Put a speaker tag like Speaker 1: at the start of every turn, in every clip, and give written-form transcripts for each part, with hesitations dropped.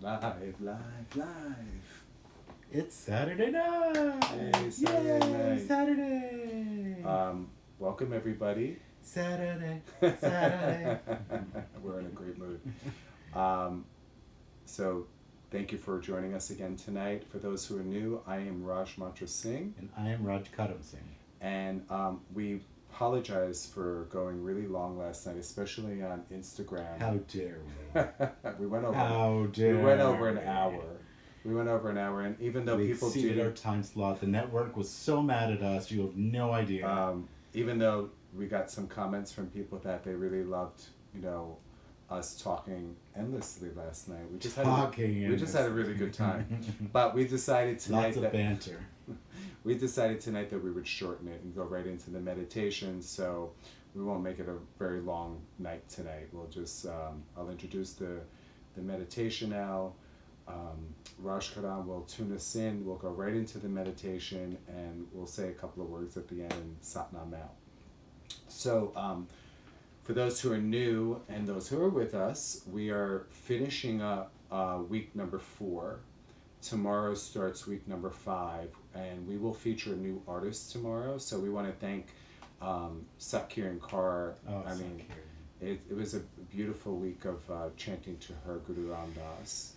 Speaker 1: Live.
Speaker 2: It's Saturday night.
Speaker 1: Hey, Saturday
Speaker 2: Yay,
Speaker 1: night.
Speaker 2: Saturday.
Speaker 1: Welcome everybody.
Speaker 2: Saturday.
Speaker 1: We're in a great mood. So, thank you for joining us again tonight. For those who are new, I am Raj Mantra Singh.
Speaker 2: And I am Raj Kadam Singh.
Speaker 1: And we apologize for going really long last night, especially on Instagram.
Speaker 2: How dare we?
Speaker 1: We went over.
Speaker 2: How dare
Speaker 1: we went over an hour. We went over an hour, and even though
Speaker 2: we
Speaker 1: people
Speaker 2: exceeded
Speaker 1: did
Speaker 2: our time slot, the network was so mad at us. You have no idea.
Speaker 1: Even though we got some comments from people that they really loved, us talking endlessly last night. We just had a really good time. But we decided tonight
Speaker 2: Lots of banter.
Speaker 1: We decided tonight that we would shorten it and go right into the meditation. So we won't make it a very long night tonight. We'll just I'll introduce the meditation now. Raj Karan will tune us in. We'll go right into the meditation, and we'll say a couple of words at the end and Satnam out. So, for those who are new and those who are with us, we are finishing up week number 4. Tomorrow starts week number 5, and we will feature a new artist tomorrow. So we want to thank Sakir and Kar. It was a beautiful week of chanting to her Guru Ram Das.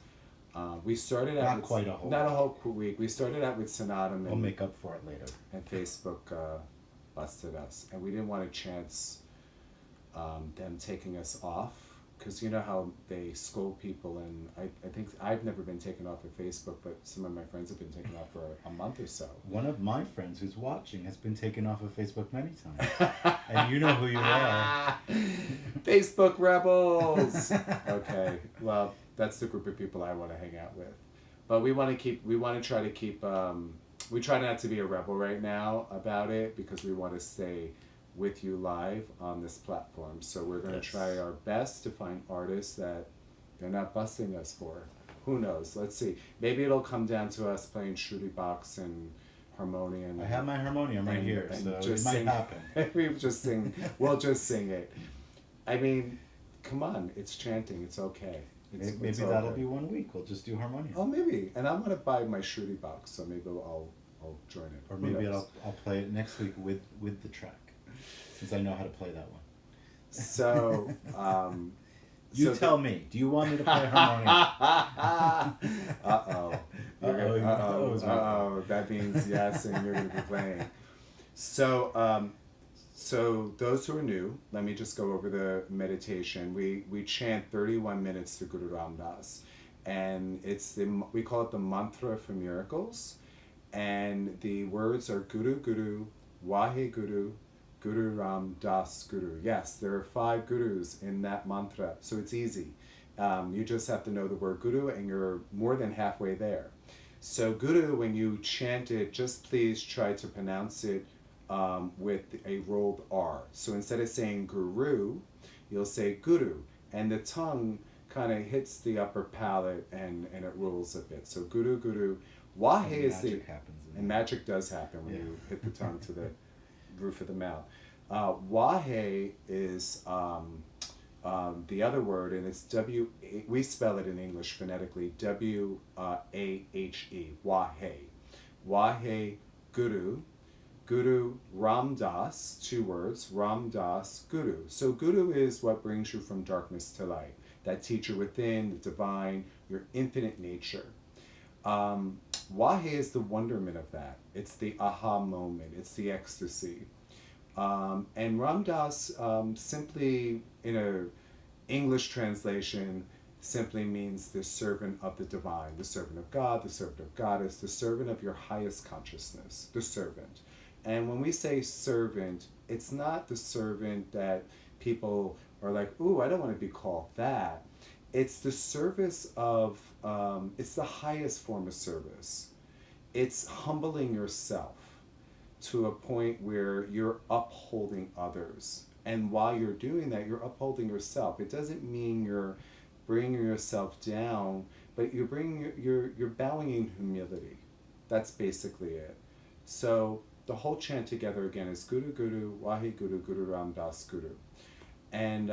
Speaker 1: We started out not a whole week. We started out with Sanatam.
Speaker 2: We'll make up for it later.
Speaker 1: And Facebook busted us, and we didn't want to chance them taking us off, because you know how they scold people, and I think I've never been taken off of Facebook, but some of my friends have been taken off for a month or so.
Speaker 2: One of my friends who's watching has been taken off of Facebook many times. And you know who you are.
Speaker 1: Facebook rebels! Okay, well, that's the group of people I want to hang out with. But we want to try to keep, we try not to be a rebel right now about it, because we want to stay with you live on this platform. So we're going to try our best to find artists that they're not busting us for. Who knows? Let's see. Maybe it'll come down to us playing Shruti Box and harmonium.
Speaker 2: I have my harmonium right here, so it might happen.
Speaker 1: We'll just sing it. I mean, come on, it's chanting. It's okay.
Speaker 2: Maybe that'll be 1 week. We'll just do harmonium.
Speaker 1: Oh, maybe. And I'm going to buy my Shruti Box, so maybe I'll join it.
Speaker 2: Or maybe I'll play it next week with the track, since I know how to play that one.
Speaker 1: So,
Speaker 2: tell me. Do you want me to play harmonium?
Speaker 1: Uh-oh. That means yes, and you're going to be playing. So, so those who are new, let me just go over the meditation. We chant 31 minutes to Guru Ram Das, and we call it the mantra for miracles, and the words are Guru Guru, Wahe Guru, Guru Ram Das Guru. Yes, there are 5 gurus in that mantra, so it's easy. You just have to know the word Guru, and you're more than halfway there. So Guru, when you chant it, just please try to pronounce it with a rolled R. So instead of saying Guru, you'll say Guru, and the tongue kind of hits the upper palate and it rolls a bit. So Guru Guru. Wahe is and magic does happen when you hit the tongue to the roof of the mouth. Wahe is the other word, and it's we spell it in English phonetically, W-A-H-E, Wahe. Wahe Guru. Guru Ram Das, 2 words, Ram Das Guru. So Guru is what brings you from darkness to light. That teacher within, the divine, your infinite nature. Wahe is the wonderment of that. It's the aha moment. It's the ecstasy. And Ram Das, simply in a English translation, simply means the servant of the divine, the servant of God, the servant of Goddess, the servant of your highest consciousness, the servant. And when we say servant, it's not the servant that people are like, ooh, I don't want to be called that. It's the service of, it's the highest form of service. It's humbling yourself to a point where you're upholding others. And while you're doing that, you're upholding yourself. It doesn't mean you're bringing yourself down, but you're bowing in humility. That's basically it. So the whole chant together again is Guru Guru, Wahe Guru, Guru Ram Das Guru. And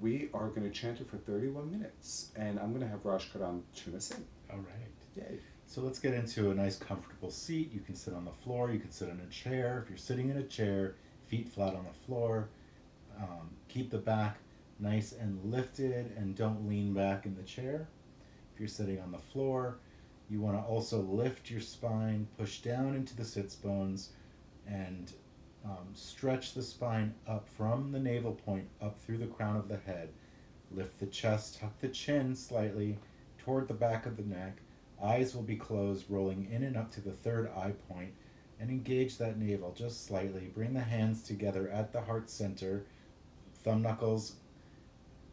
Speaker 1: we are going to chant it for 31 minutes. And I'm going to have Raj Karam tune us in.
Speaker 2: All right.
Speaker 1: Yay.
Speaker 2: So let's get into a nice comfortable seat. You can sit on the floor, you can sit in a chair. If you're sitting in a chair, feet flat on the floor, keep the back nice and lifted and don't lean back in the chair. If you're sitting on the floor, you want to also lift your spine, push down into the sits bones, and stretch the spine up from the navel point up through the crown of the head. Lift the chest, tuck the chin slightly toward the back of the neck. Eyes will be closed, rolling in and up to the third eye point, and engage that navel just slightly. Bring the hands together at the heart center, thumb knuckles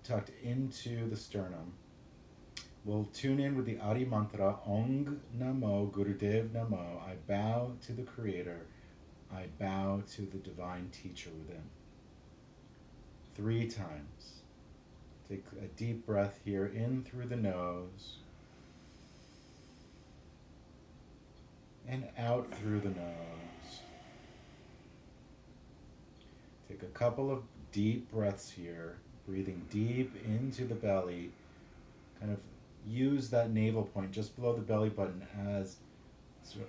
Speaker 2: tucked into the sternum. We'll tune in with the Adi mantra, Ong Namo Gurudev Namo. I bow to the Creator. I bow to the divine teacher within. 3 times. Take a deep breath here in through the nose and out through the nose. Take a couple of deep breaths here, breathing deep into the belly. Kind of use that navel point just below the belly button as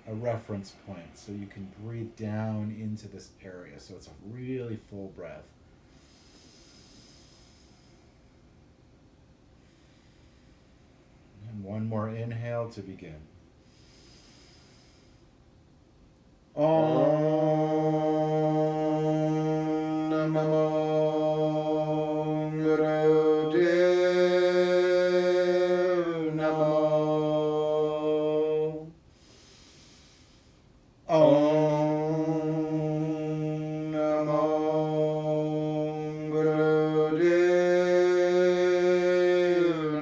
Speaker 2: a reference point so you can breathe down into this area. So it's a really full breath. And one more inhale to begin. Om Namo Gurudev Namo. Om Namo Gurudev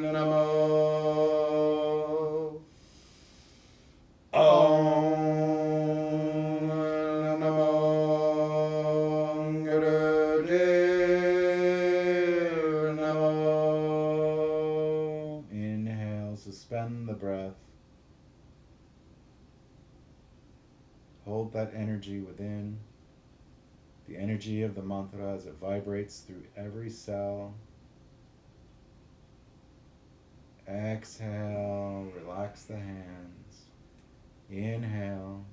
Speaker 2: Namo. Om Namo Gurudev Namo. Inhale, suspend the breath. Hold that energy within, the energy of the mantra as it vibrates through every cell. Exhale, relax the hands. Inhale.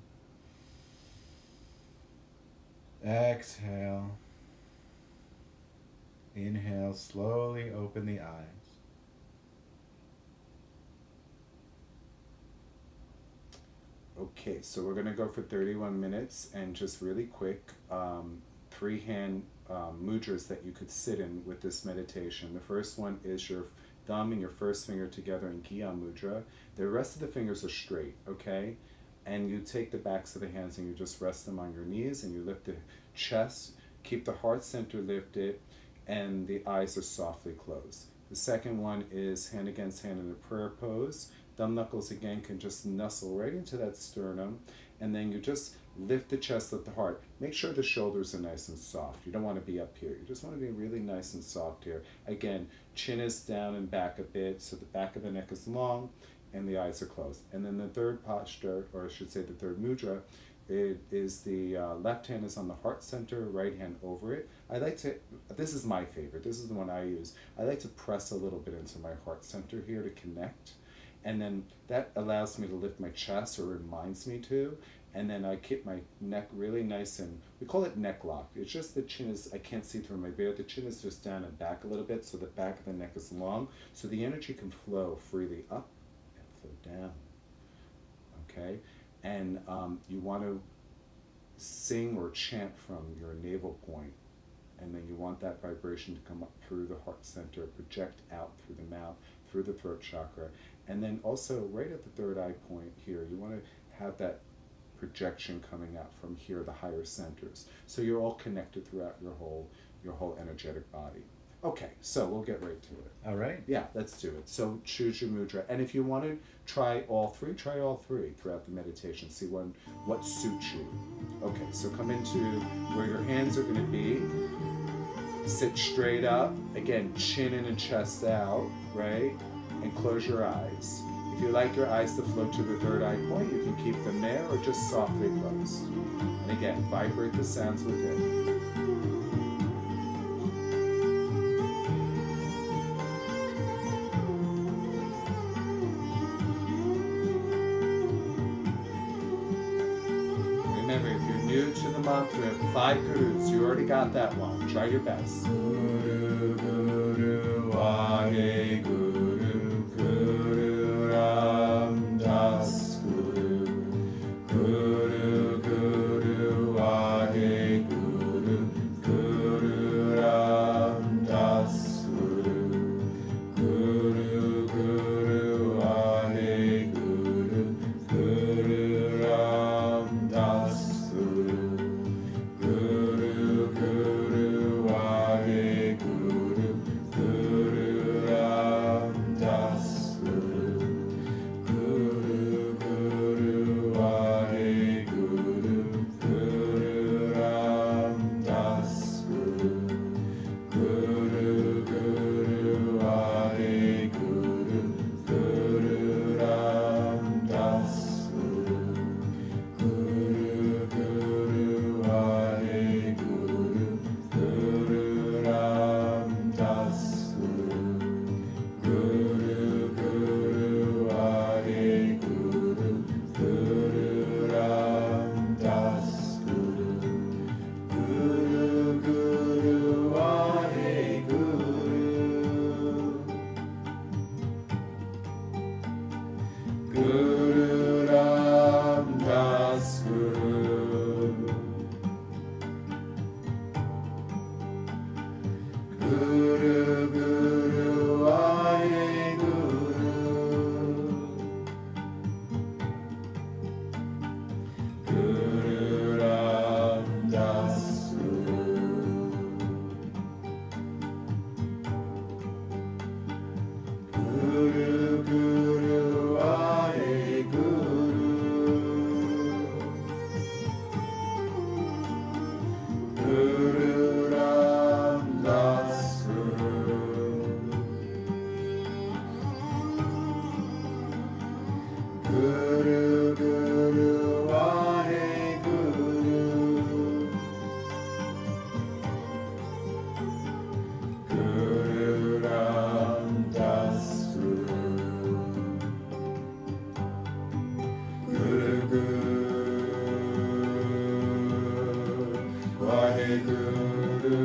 Speaker 2: Exhale. Inhale, slowly open the eyes.
Speaker 1: Okay, so we're going to go for 31 minutes and just really quick, 3 hand mudras that you could sit in with this meditation. The first one is your thumb and your first finger together in Gyan mudra. The rest of the fingers are straight, okay? And you take the backs of the hands and you just rest them on your knees and you lift the chest, keep the heart center lifted, and the eyes are softly closed. The second one is hand against hand in a prayer pose. Thumb knuckles again can just nestle right into that sternum, and then you just lift the chest, lift the heart. Make sure the shoulders are nice and soft. You don't want to be up here. You just want to be really nice and soft here. Again, chin is down and back a bit, so the back of the neck is long and the eyes are closed. And then the third posture, or I should say the third mudra, it is the left hand is on the heart center, right hand over it. I like to, this is my favorite, this is the one I use. I like to press a little bit into my heart center here to connect. And then that allows me to lift my chest, or reminds me to. And then I keep my neck really nice, and we call it neck lock. It's just the chin is, I can't see through my beard, the chin is just down and back a little bit, so the back of the neck is long, so the energy can flow freely up and flow down, okay? And you want to sing or chant from your navel point, and then you want that vibration to come up through the heart center, project out through the mouth, through the throat chakra, and then also right at the third eye point here, you want to have that projection coming out from here, the higher centers. So you're all connected throughout your whole energetic body. Okay, so we'll get right to it.
Speaker 2: All right.
Speaker 1: Yeah, let's do it. So choose your mudra. And if you want to try all three throughout the meditation. See what suits you. Okay, so come into where your hands are going to be. Sit straight up. Again, chin in and chest out, right? And close your eyes. If you like your eyes to float to the third eye point, you can keep them there or just softly close. And again, vibrate the sounds within. you to the mantra. 5 gurus. You already got that one. Try your best. Guru, Guru, Wahe Guru, Guru Ram Das Guru, Guru, Guru, Wahe Guru, Guru Ram Das Guru, Guru, Guru, Wahe Guru, Guru Ram Das Guru, Guru, Guru, Wahe Guru, Guru Ram Das Guru, Guru, Guru, Wahe Guru, Guru Ram Das Guru, Guru, Guru, Wahe Guru, Guru Ram Das Guru, Guru, Guru, Wahe Guru, Guru Ram Das Guru, Guru, Guru, Wahe Guru, Guru Ram Das Guru, Guru, Guru, Wahe Guru, Guru Ram Das Guru, Guru, Guru, Wahe Guru, Guru Ram Das Guru, Guru, Guru, Wahe Guru, Guru Ram Das Guru, Guru, Guru, Wahe Guru, Guru Ram Das Guru, Guru, Guru, Wahe Guru,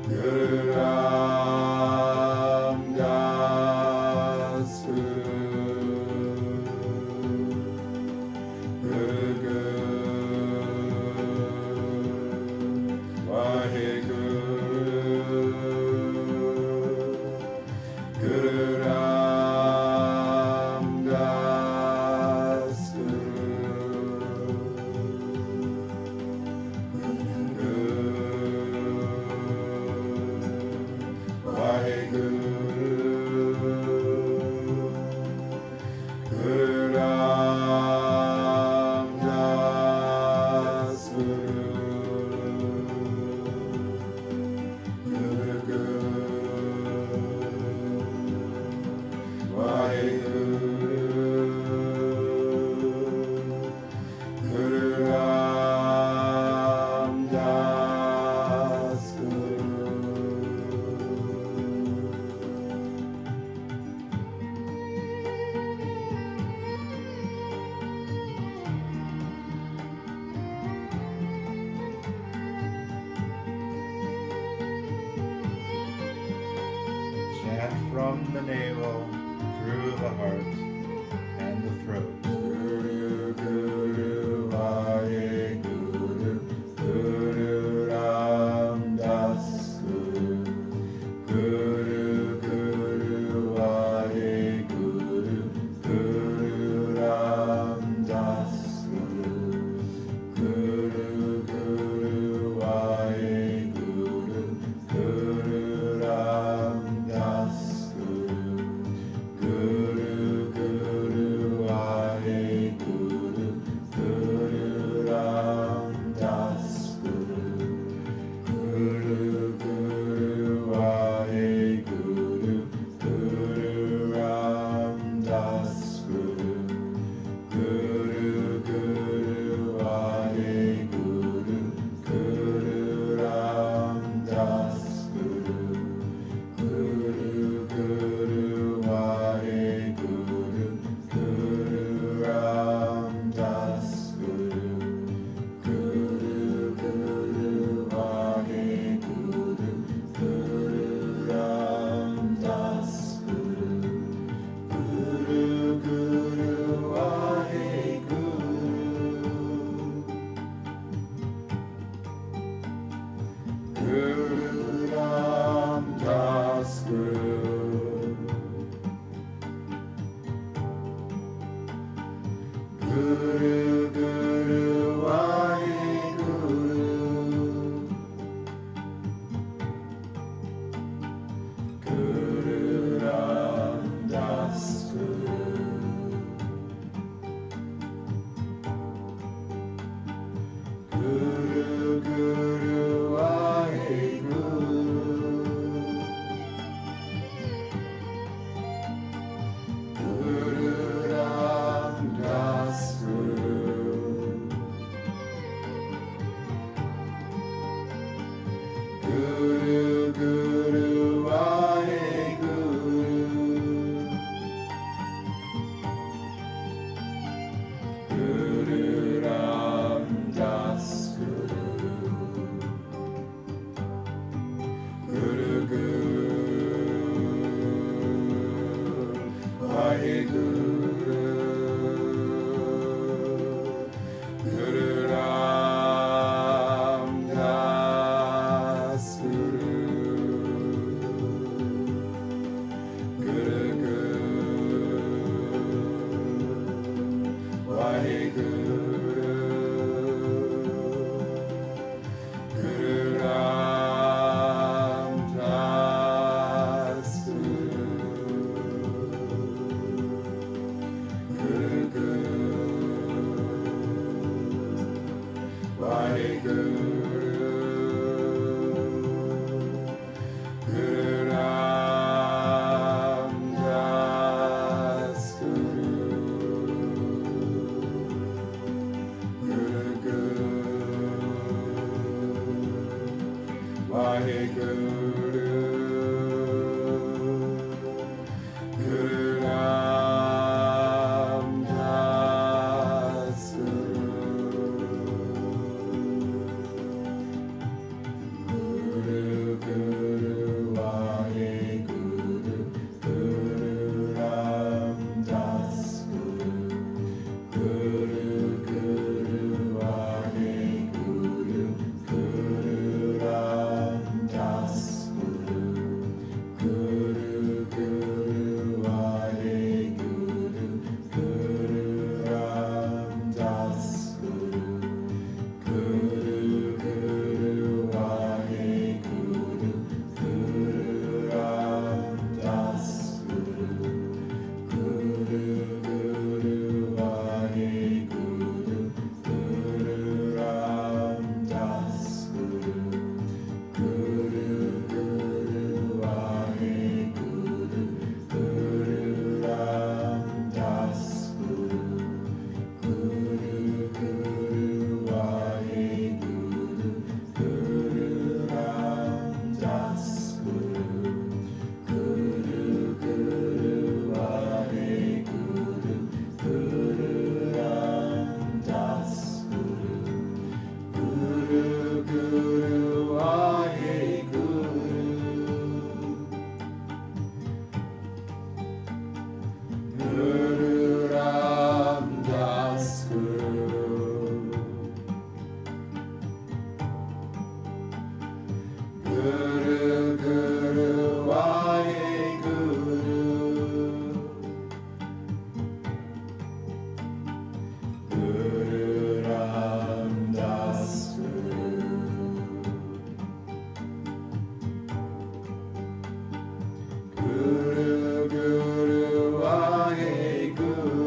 Speaker 1: Guru Ram Das Guru, Guru, Guru, Wahe Guru, Guru Ram Das Guru, Wahe Guru, Guru Ram Das Guru, Guru, Guru, Wahe Guru, Guru Ram Das Guru.
Speaker 2: Chant from the navel, through the heart, and the throat.
Speaker 1: Guru, Guru, Wahe Guru, Guru Ram Das Guru, Guru, Guru, Wahe Guru, Guru Ram Das Guru, Guru, Guru, Wahe Guru, Guru Ram Das Guru, Guru, Guru, Wahe Vaheguru, Guru Ram Das Guru, Guru Vaheguru, Guru Ram Das Guru, Guru Guru Vaheguru, Guru Ram Das Guru, Guru Guru Vaheguru, Guru Ram Das Guru, Guru Guru Vaheguru, Guru Ram Das Guru, Guru Guru Vaheguru, Guru Ram Das Guru, Guru Guru Vaheguru, Guru Ram Das Guru, Guru Guru Vaheguru, Guru Ram Das Guru, Guru Guru Vaheguru, Guru Ram Das Guru, Guru Guru Vaheguru, Guru Ram Das Guru, Guru Guru Vaheguru, Guru Ram Das Guru, Guru Guru Vaheguru,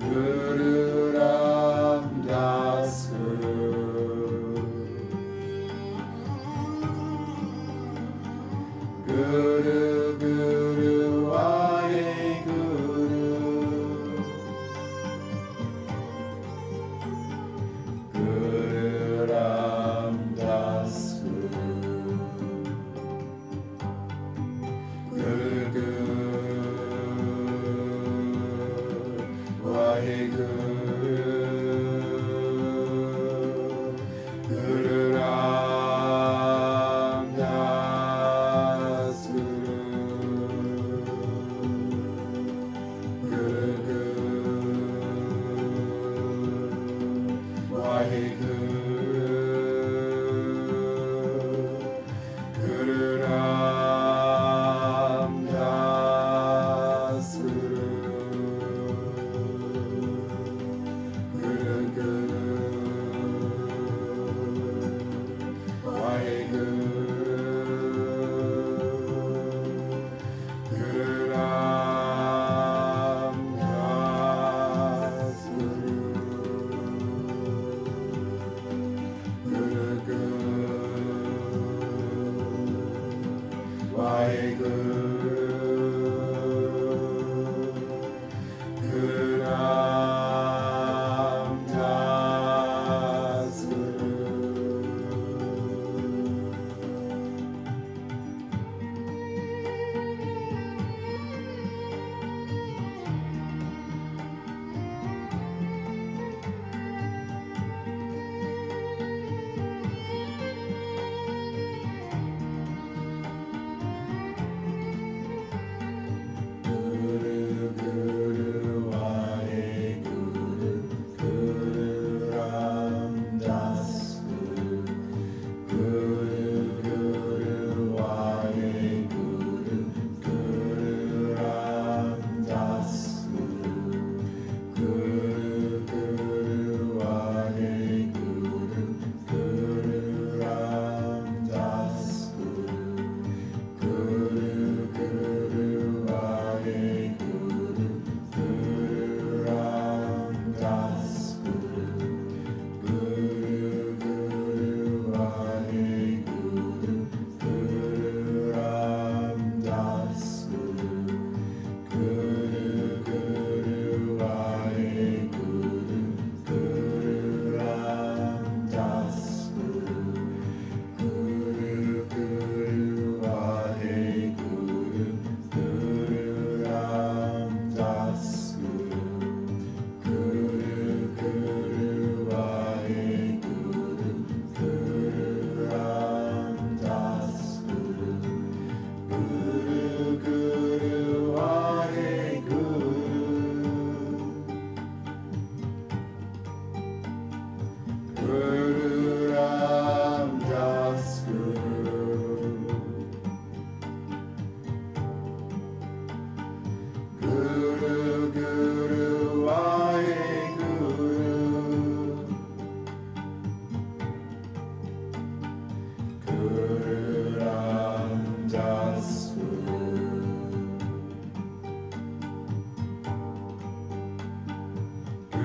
Speaker 1: Guru Ram Das Guru, Guru Guru Vaheguru, Guru Ram Das Guru, Guru Guru Vaheguru, Guru Ram Das Guru, Guru Guru Vaheguru, Guru Ram Das Guru.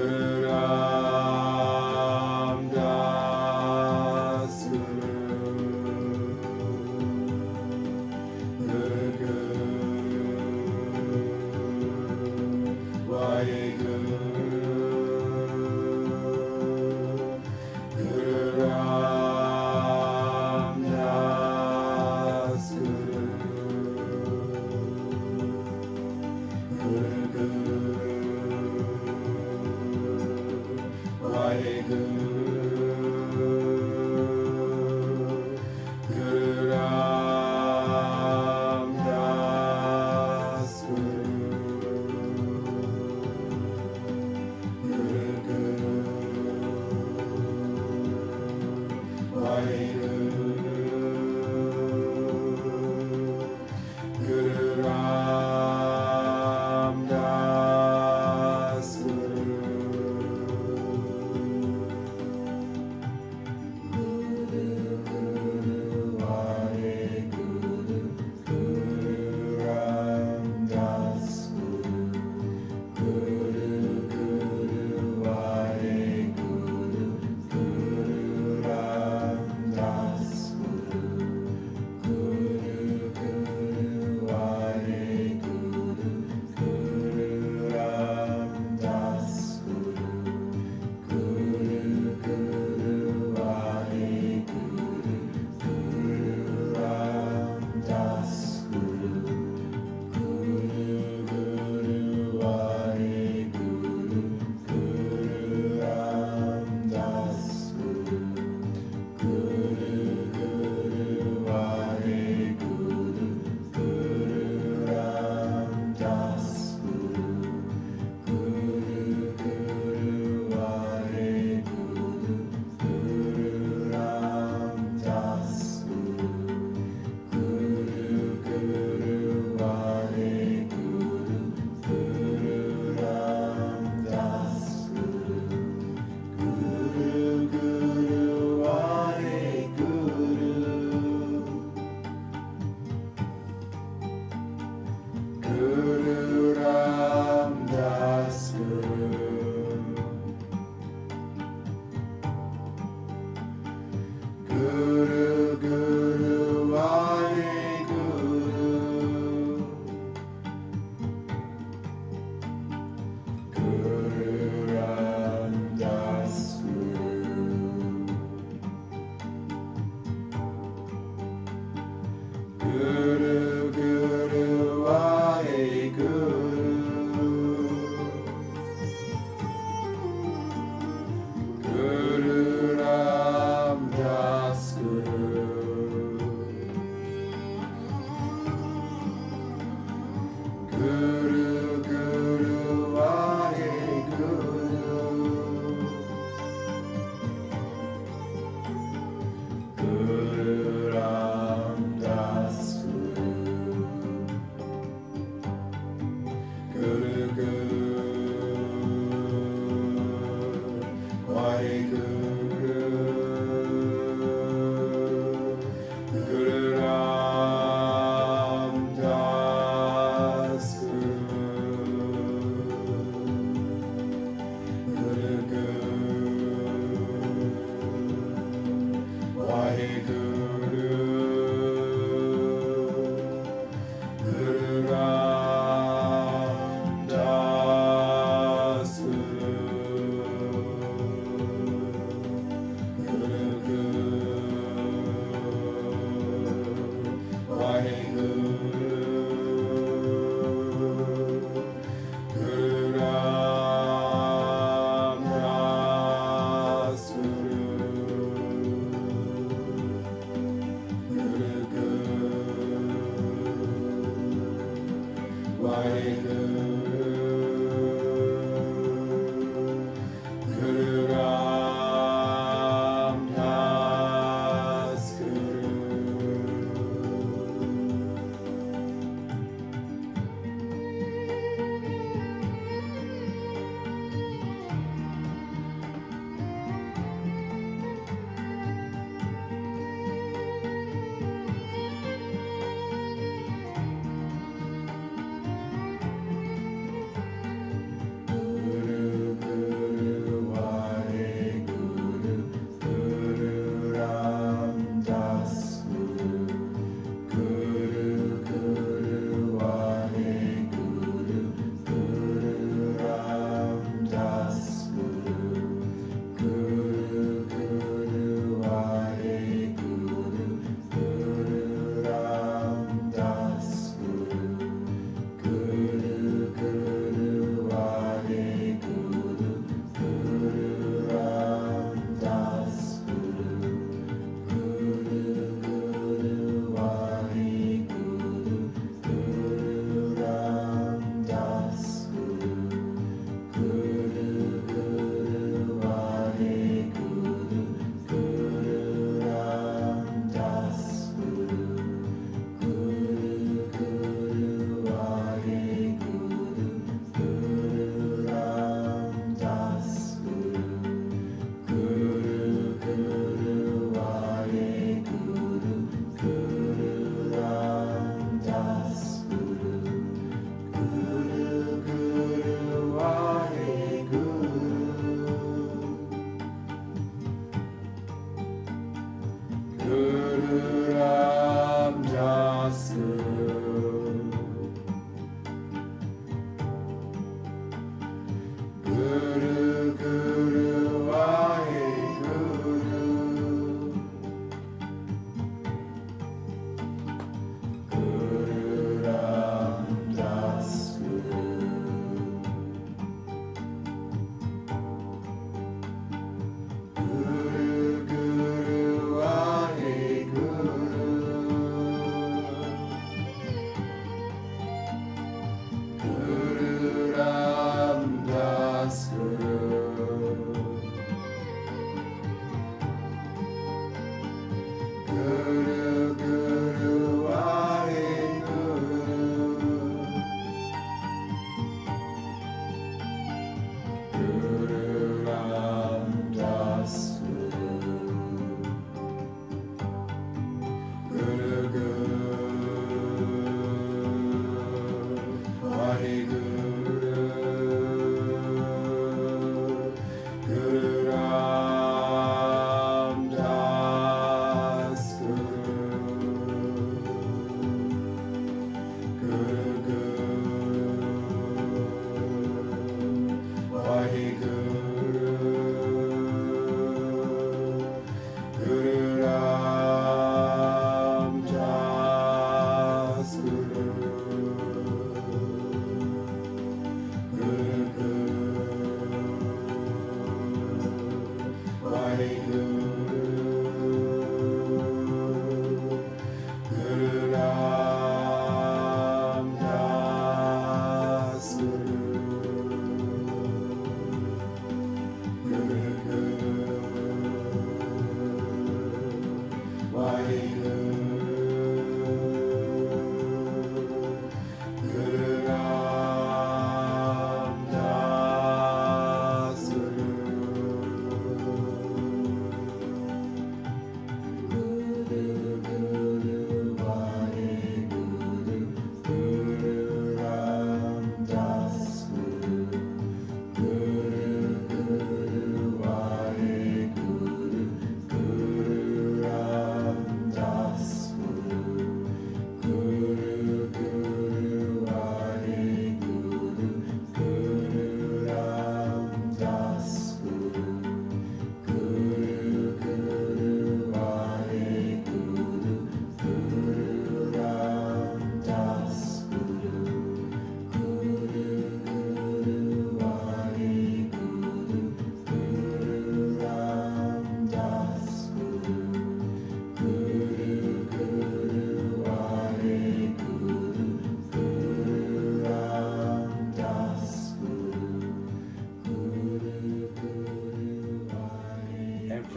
Speaker 1: Guru Ramdas Guru Guru Vaheguru Guru Ramdas Guru Guru Guru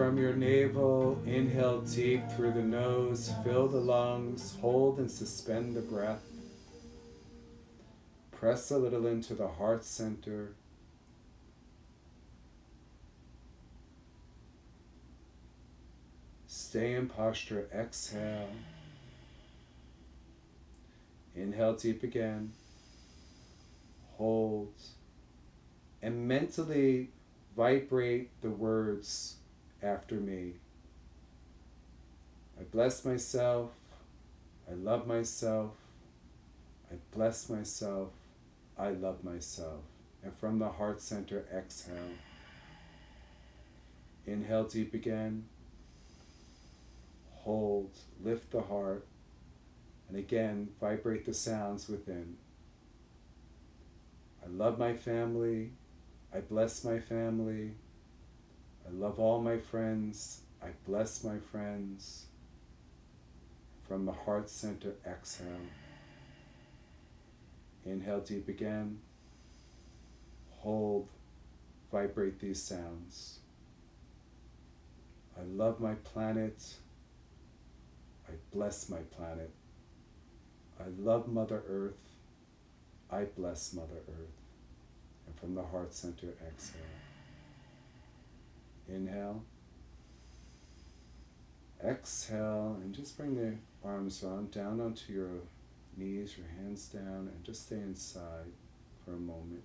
Speaker 1: from your navel, inhale deep through the nose, fill the lungs, hold and suspend the breath. Press a little into the heart center. Stay in posture, exhale. Inhale deep again. Hold. And mentally vibrate the words after me. I bless myself. I love myself. I bless myself. I love myself. And from the heart center, exhale. Inhale deep again. Hold. Lift the heart. And again, vibrate the sounds within. I love my family. I bless my family. I love all my friends. I bless my friends. From the heart center, exhale. Inhale deep again. Hold. Vibrate these sounds. I love my planet. I bless my planet. I love Mother Earth. I bless Mother Earth. And from the heart center, exhale. Inhale. Exhale, and just bring the arms on down onto your knees, your hands down, and just stay inside for a moment.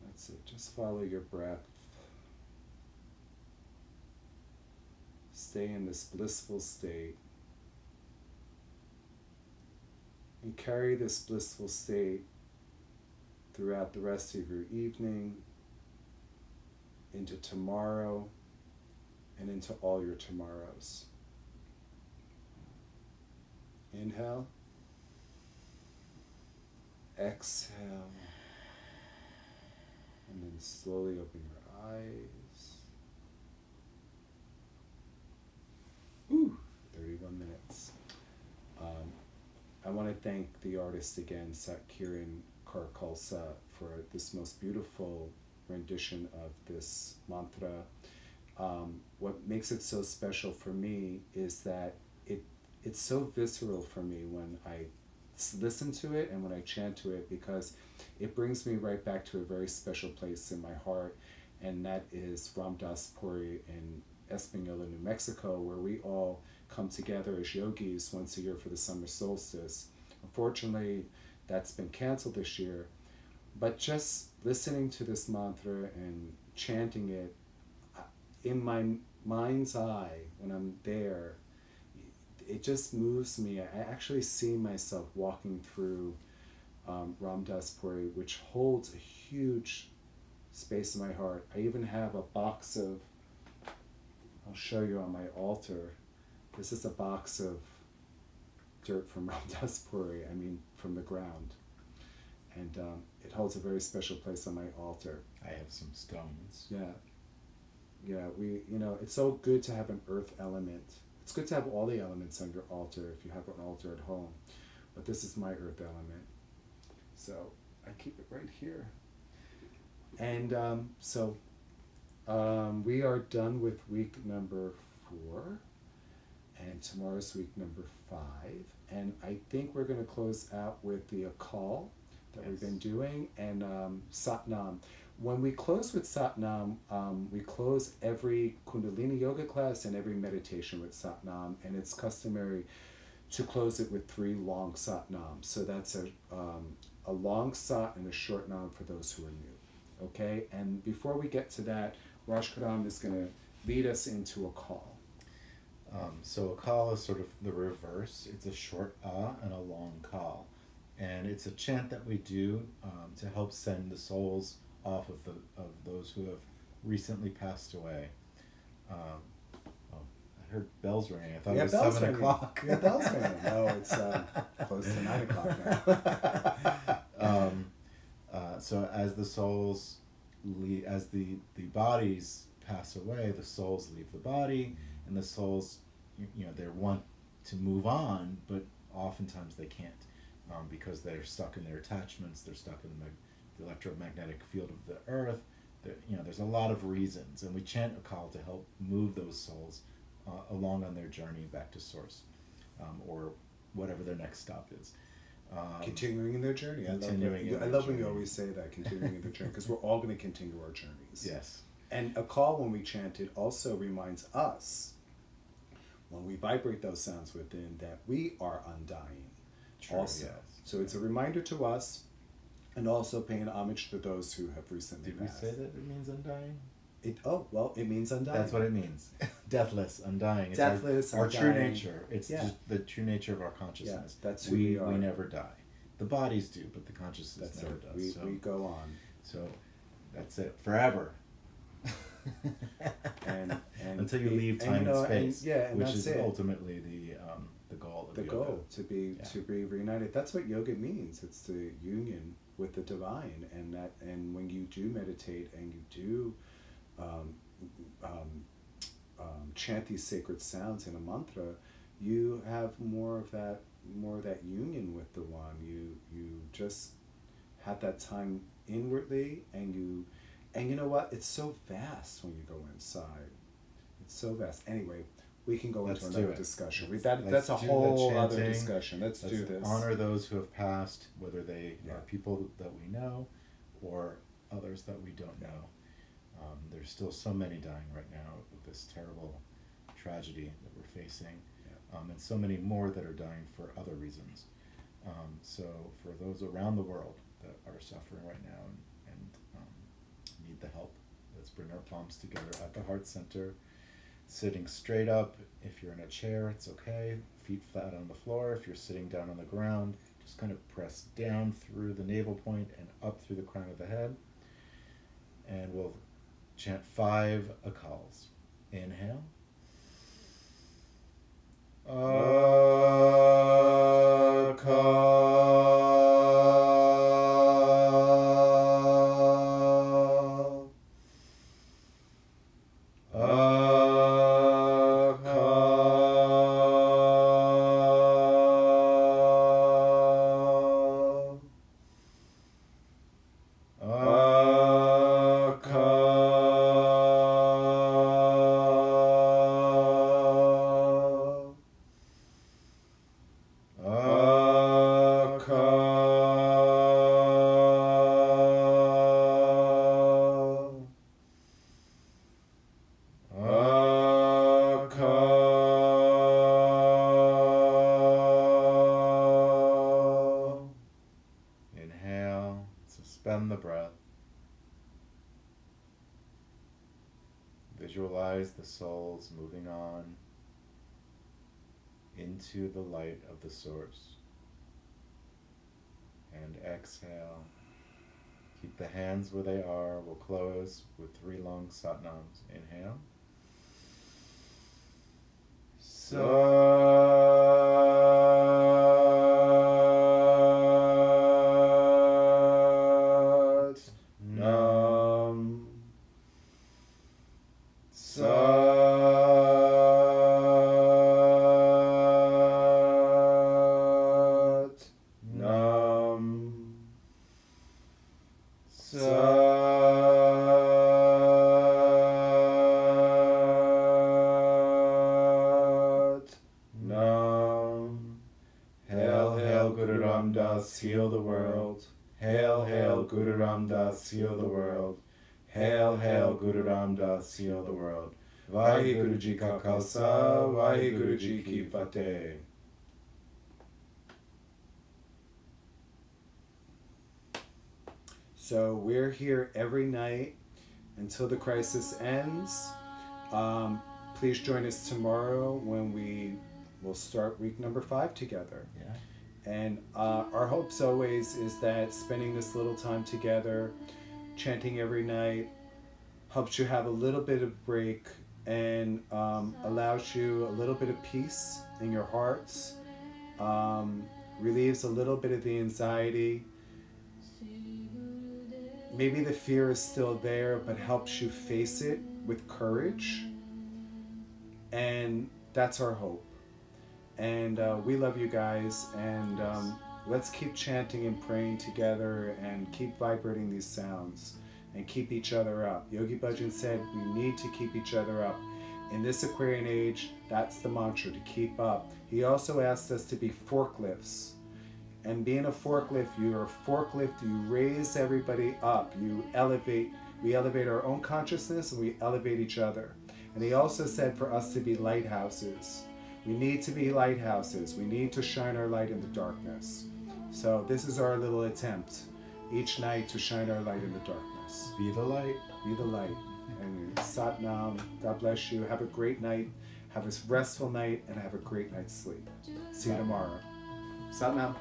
Speaker 1: That's it. Just follow your breath. Stay in this blissful state. And carry this blissful state throughout the rest of your evening, into tomorrow, and into all your tomorrows. Inhale. Exhale. And then slowly open your eyes. Ooh, 31 minutes. I want to thank the artist again, Kiran Karkalsa, for this most beautiful rendition of this mantra. What makes it so special for me is that it's so visceral for me when I listen to it and when I chant to it, because it brings me right back to a very special place in my heart, and that is Ram Dass Puri in Espanola, New Mexico, where we all come together as yogis once a year for the summer solstice. Unfortunately, that's been canceled this year, but just listening to this mantra and chanting it, in my mind's eye, when I'm there, it just moves me. I actually see myself walking through Ram Dass Puri, which holds a huge space in my heart. I even have a box of, I'll show you on my altar. This is a box of dirt from Ram Dass Puri, from the ground. And it holds a very special place on my altar.
Speaker 2: I have some stones.
Speaker 1: Yeah, it's so good to have an earth element. It's good to have all the elements on your altar if you have an altar at home. But this is my earth element. So I keep it right here. And we are done with week number 4. And tomorrow's week number 5. And I think we're going to close out with the Akal that we've been doing, and Satnam. When we close with Satnam, we close every Kundalini yoga class and every meditation with Satnam, and it's customary to close it with 3 long Satnam. So that's a long Sat and a short Nam for those who are new. Okay? And before we get to that, Raj Kadam is going to lead us into a call.
Speaker 2: So a call is sort of the reverse. It's a short and a long call. And it's a chant that we do to help send the souls off of those who have recently passed away. I heard bells ringing. I thought it was 7 o'clock.
Speaker 1: Yeah, bells ringing. No, it's close to 9 o'clock now.
Speaker 2: So as the souls as the bodies pass away, the souls leave the body, and the souls, they want to move on, but oftentimes they can't, because they're stuck in their attachments, they're stuck in the the electromagnetic field of the earth. There's a lot of reasons, and we chant a call to help move those souls along on their journey back to source, or whatever their next stop is.
Speaker 1: Continuing in their journey. I love when you always say that, continuing in their journey, because we're all going to continue our journeys.
Speaker 2: Yes.
Speaker 1: And a call, when we chant it, also reminds us, when we vibrate those sounds within, that we are undying.
Speaker 2: True,
Speaker 1: also.
Speaker 2: yes.
Speaker 1: So it's a reminder to us, and also paying homage to those who have recently passed.
Speaker 2: Did we say that it means undying?
Speaker 1: It means undying.
Speaker 2: That's what it means. Deathless, undying. It's
Speaker 1: Deathless,
Speaker 2: our
Speaker 1: undying.
Speaker 2: true nature. It's just the true nature of our consciousness.
Speaker 1: Yeah, that's who we are.
Speaker 2: We never die. The bodies do, but the consciousness never does.
Speaker 1: We go on.
Speaker 2: So that's it. Forever.
Speaker 1: and
Speaker 2: until you leave time and space,
Speaker 1: and
Speaker 2: which
Speaker 1: that's
Speaker 2: is
Speaker 1: it.
Speaker 2: ultimately the goal of
Speaker 1: the
Speaker 2: yoga.
Speaker 1: goal to be reunited. That's what yoga means. It's the union with the divine, and when you do meditate and you do chant these sacred sounds in a mantra, you have more of that union with the one. You just have that time inwardly, and you know what? It's so vast when you go inside. It's so vast. Anyway, we can go into another discussion. That's a whole other discussion. Let's do this.
Speaker 2: Honor those who have passed, whether they are people that we know or others that we don't know. There's still so many dying right now with this terrible tragedy that we're facing, and so many more that are dying for other reasons. So for those around the world that are suffering right now and need the help, let's bring our palms together at the heart center, sitting straight up. If you're in a chair, it's okay. Feet flat on the floor. If you're sitting down on the ground, just kind of press down through the navel point and up through the crown of the head. And we'll chant 5 akals. Inhale. Inhale, suspend the breath. Visualize the souls moving on into the light of the source. And exhale. Keep the hands where they are. We'll close with 3 long satnams. Inhale. Heal the world. Hail, hail, Guru Ram Das, heal the world. Hail, hail, Guru Ram Das, heal the world. Vaheguru Ji Ka Khalsa, Vaheguru Ji Ki Fateh.
Speaker 1: So we're here every night until the crisis ends. Please join us tomorrow when we will start week number 5 together.
Speaker 2: Yeah.
Speaker 1: And our hopes always is that spending this little time together, chanting every night, helps you have a little bit of break and allows you a little bit of peace in your hearts, relieves a little bit of the anxiety. Maybe the fear is still there, but helps you face it with courage. And that's our hope. And we love you guys, and Let's keep chanting and praying together and keep vibrating these sounds and keep each other up. Yogi Bhajan said we need to keep each other up. In this Aquarian age, that's the mantra, to keep up. He also asked us to be forklifts. And being a forklift, you're a forklift, you raise everybody up, you elevate, we elevate our own consciousness and we elevate each other. And he also said for us to be lighthouses. We need to be lighthouses. We need to shine our light in the darkness. So this is our little attempt each night to shine our light in the darkness.
Speaker 2: Be the light.
Speaker 1: Be the light. And Sat Nam, God bless you. Have a great night. Have a restful night and have a great night's sleep. See you tomorrow. Sat Nam.